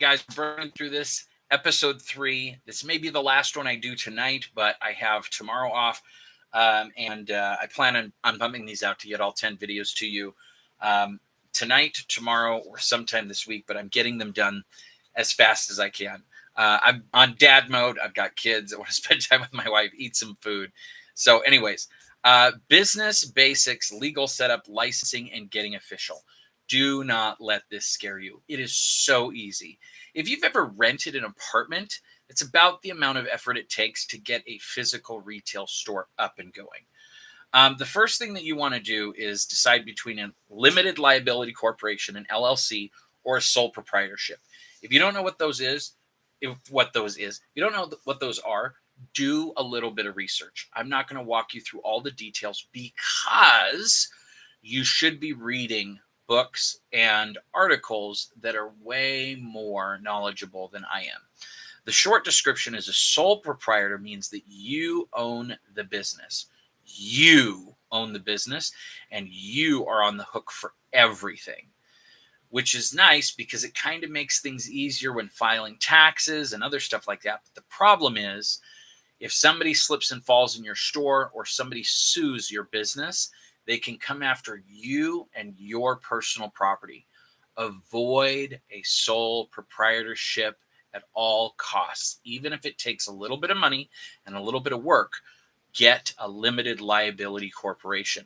guys, burning through this episode 3. This may be the last one I do tonight, but I have tomorrow off, and I plan on bumping these out to get all 10 videos to you tonight, tomorrow, or sometime this week. But I'm getting them done as fast as I can. I'm on dad mode. I've got kids. I want to spend time with my wife, eat some food. So, anyways, business basics, legal setup, licensing, and getting official. Do not let this scare you. It is so easy. If you've ever rented an apartment, it's about the amount of effort it takes to get a physical retail store up and going. The first thing that you want to do is decide between a limited liability corporation, an LLC, or a sole proprietorship. If you don't know what those is, if you don't know what those are, do a little bit of research. I'm not going to walk you through all the details because you should be reading books and articles that are way more knowledgeable than I am. The short description is a sole proprietor means that you own the business. You own the business and you are on the hook for everything, which is nice because it kind of makes things easier when filing taxes and other stuff like that. But the problem is if somebody slips and falls in your store or somebody sues your business, they can come after you and your personal property. Avoid a sole proprietorship at all costs. Even if it takes a little bit of money and a little bit of work, get a limited liability corporation.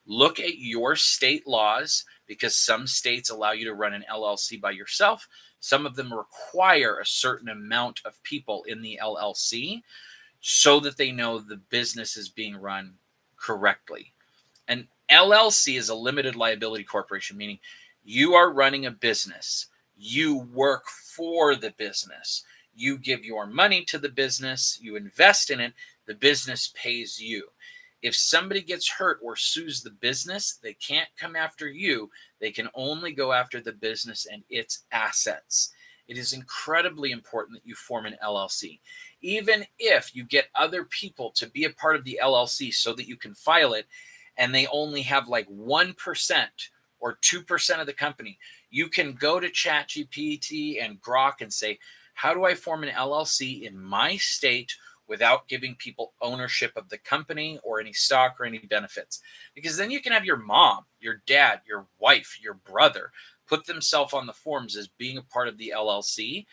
Look at your state laws because some states allow you to run an LLC by yourself. Some of them require a certain amount of people in the LLC so that they know the business is being run correctly. An LLC is a limited liability corporation, meaning you are running a business. You work for the business. You give your money to the business. You invest in it. The business pays you. If somebody gets hurt or sues the business, they can't come after you. They can only go after the business and its assets. It is incredibly important that you form an LLC. Even if you get other people to be a part of the LLC so that you can file it, and they only have like 1% or 2% of the company, you can go to ChatGPT and Grok and say, how do I form an LLC in my state without giving people ownership of the company or any stock or any benefits? Because then you can have your mom, your dad, your wife, your brother put themselves on the forms as being a part of the LLC.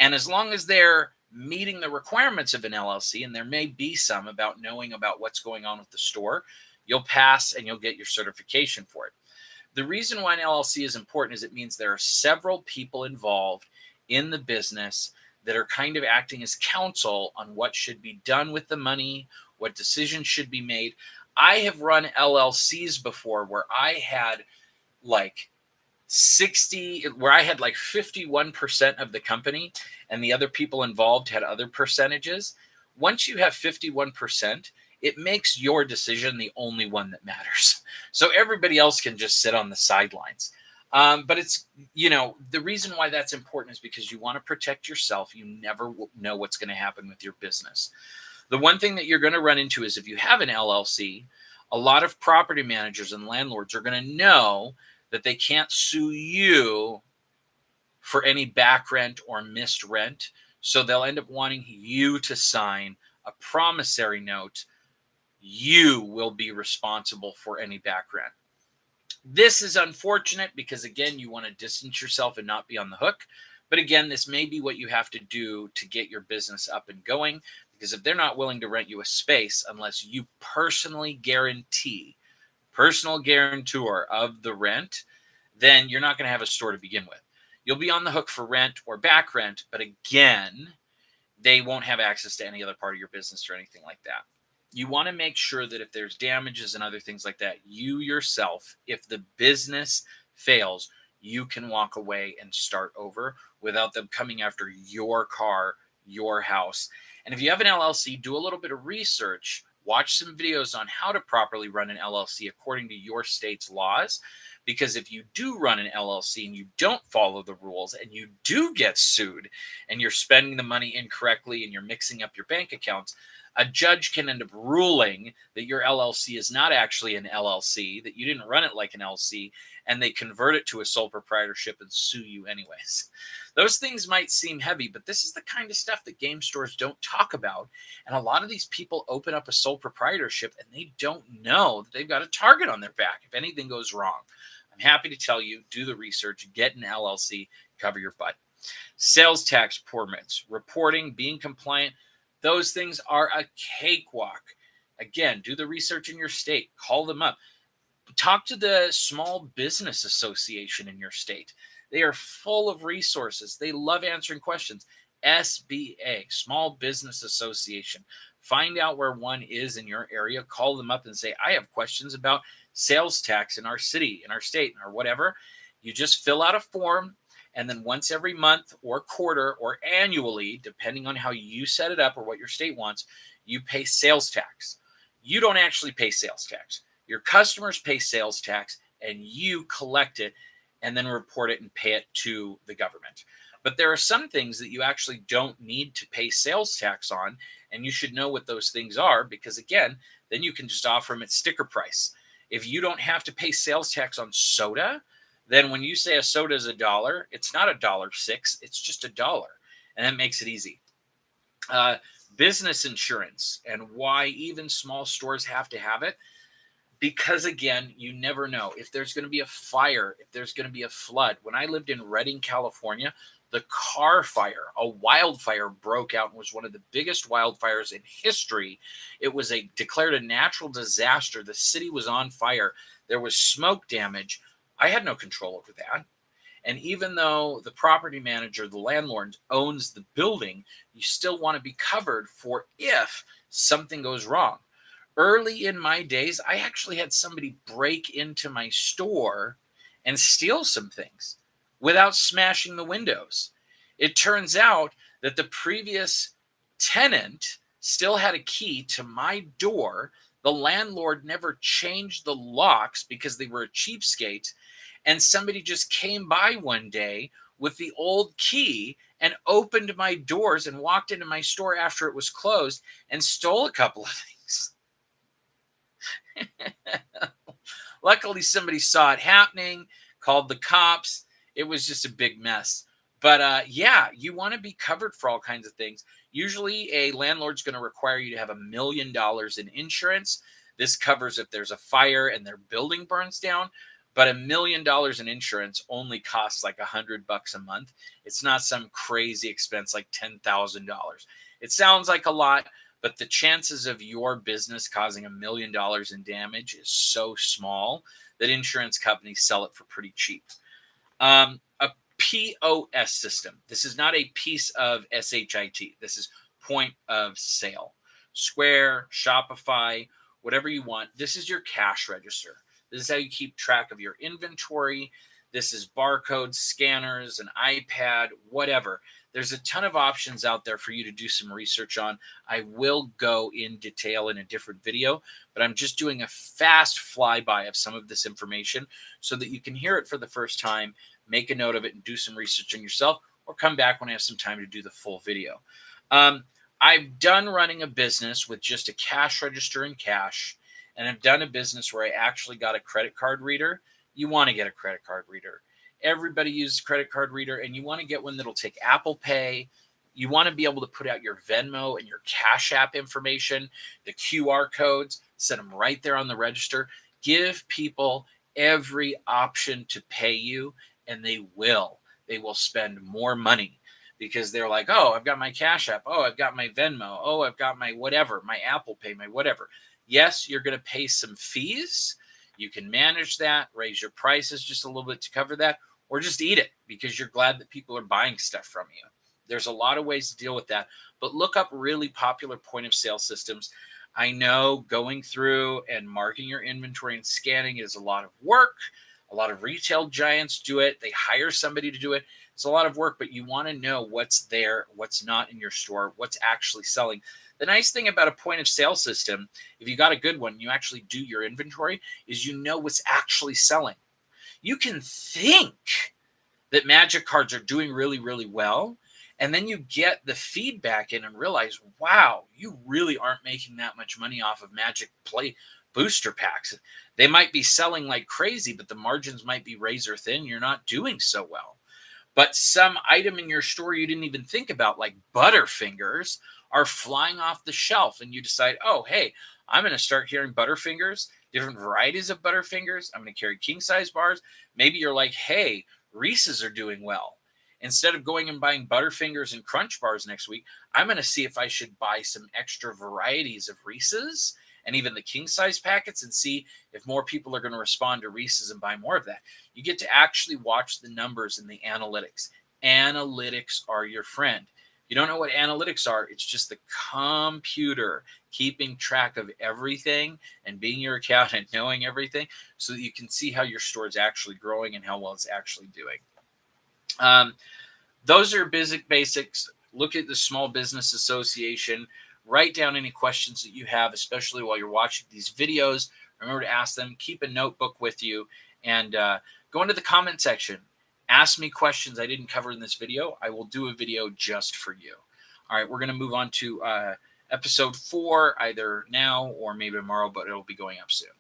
And as long as they're meeting the requirements of an LLC, and there may be some about knowing about what's going on with the store, you'll pass and you'll get your certification for it. The reason why an LLC is important is it means there are several people involved in the business that are kind of acting as counsel on what should be done with the money, what decisions should be made. I have run LLCs before where I had like 51% of the company and the other people involved had other percentages. Once you have 51%, it makes your decision the only one that matters. So everybody else can just sit on the sidelines. But it's, the reason why that's important is because you want to protect yourself. You never know what's going to happen with your business. The one thing that you're going to run into is if you have an LLC, a lot of property managers and landlords are going to know that they can't sue you for any back rent or missed rent. So they'll end up wanting you to sign a promissory note. You will be responsible for any back rent. This is unfortunate because, again, you want to distance yourself and not be on the hook. But again, this may be what you have to do to get your business up and going, because if they're not willing to rent you a space unless you personal guarantor of the rent, then you're not going to have a store to begin with. You'll be on the hook for rent or back rent, but again, they won't have access to any other part of your business or anything like that. You want to make sure that if there's damages and other things like that, you yourself, if the business fails, you can walk away and start over without them coming after your car, your house. And if you have an LLC, do a little bit of research, watch some videos on how to properly run an LLC according to your state's laws. Because if you do run an LLC and you don't follow the rules and you do get sued and you're spending the money incorrectly and you're mixing up your bank accounts, A judge can end up ruling that your LLC is not actually an LLC, that you didn't run it like an LLC, and they convert it to a sole proprietorship and sue you anyways. Those things might seem heavy, but this is the kind of stuff that game stores don't talk about. And a lot of these people open up a sole proprietorship and they don't know that they've got a target on their back if anything goes wrong. I'm happy to tell you, do the research, get an LLC, cover your butt. Sales tax permits, reporting, being compliant, those things are a cakewalk. Again, do the research in your state, call them up. Talk to the Small Business Association in your state. They are full of resources. They love answering questions. SBA, Small Business Association. Find out where one is in your area. Call them up and say, I have questions about sales tax in our city, in our state, or whatever. You just fill out a form. And then once every month or quarter or annually, depending on how you set it up or what your state wants, you pay sales tax. You don't actually pay sales tax. Your customers pay sales tax and you collect it and then report it and pay it to the government. But there are some things that you actually don't need to pay sales tax on, and you should know what those things are because, again, then you can just offer them at sticker price. If you don't have to pay sales tax on soda, then when you say a soda is $1, it's not $1.06, it's just $1. And that makes it easy. Business insurance and why even small stores have to have it. Because, again, you never know if there's going to be a fire, if there's going to be a flood. When I lived in Redding, California, the Carr Fire, a wildfire broke out and was one of the biggest wildfires in history. It was declared a natural disaster. The city was on fire. There was smoke damage. I had no control over that. And even though the property manager, the landlord, owns the building, you still want to be covered for if something goes wrong. Early in my days, I actually had somebody break into my store and steal some things without smashing the windows. It turns out that the previous tenant still had a key to my door. The landlord never changed the locks because they were a cheapskate. And somebody just came by one day with the old key and opened my doors and walked into my store after it was closed and stole a couple of things. Luckily, somebody saw it happening, called the cops. It was just a big mess. But yeah, you want to be covered for all kinds of things. Usually, a landlord's going to require you to have $1 million in insurance. This covers if there's a fire and their building burns down. But $1 million in insurance only costs like $100 a month. It's not some crazy expense like $10,000. It sounds like a lot, but the chances of your business causing $1 million in damage is so small that insurance companies sell it for pretty cheap. A POS system. This is not a piece of SHIT. This is point of sale. Square, Shopify, whatever you want. This is your cash register. This is how you keep track of your inventory. This is barcodes, scanners, an iPad, whatever. There's a ton of options out there for you to do some research on. I will go in detail in a different video, but I'm just doing a fast flyby of some of this information so that you can hear it for the first time, make a note of it, and do some research on yourself, or come back when I have some time to do the full video. I've done running a business with just a cash register and cash, and I've done a business where I actually got a credit card reader. You want to get a credit card reader. Everybody uses a credit card reader, and you want to get one that'll take Apple Pay. You want to be able to put out your Venmo and your Cash App information, the QR codes, set them right there on the register. Give people every option to pay you, and they will. They will spend more money because they're like, oh, I've got my Cash App. Oh, I've got my Venmo. Oh, I've got my whatever, my Apple Pay, my whatever. Yes, you're going to pay some fees. You can manage that, raise your prices just a little bit to cover that, or just eat it because you're glad that people are buying stuff from you. There's a lot of ways to deal with that, but look up really popular point of sale systems. I know going through and marking your inventory and scanning is a lot of work. A lot of retail giants do it. They hire somebody to do it. It's a lot of work, but you want to know what's there, what's not in your store, what's actually selling. The nice thing about a point of sale system, if you got a good one, you actually do your inventory, is you know what's actually selling. You can think that Magic cards are doing really, really well, And then you get the feedback in and realize, wow, you really aren't making that much money off of Magic Play booster packs. They might be selling like crazy, but the margins might be razor thin. You're not doing so well. But some item in your store you didn't even think about, like Butterfingers, are flying off the shelf. And you decide, oh, hey, I'm going to start carrying Butterfingers, different varieties of Butterfingers. I'm going to carry king size bars. Maybe you're like, hey, Reese's are doing well. Instead of going and buying Butterfingers and Crunch bars next week, I'm going to see if I should buy some extra varieties of Reese's and even the king size packets and see if more people are going to respond to Reese's and buy more of that. You get to actually watch the numbers and the analytics. Analytics are your friend. You don't know what analytics are. It's just the computer keeping track of everything and being your accountant, knowing everything so that you can see how your store is actually growing and how well it's actually doing. Those are basics. Look at the Small Business Association. Write down any questions that you have, especially while you're watching these videos. Remember to ask them. Keep a notebook with you and go into the comment section. Ask me questions I didn't cover in this video. I will do a video just for you. All right, we're going to move on to episode 4, either now or maybe tomorrow, but it'll be going up soon.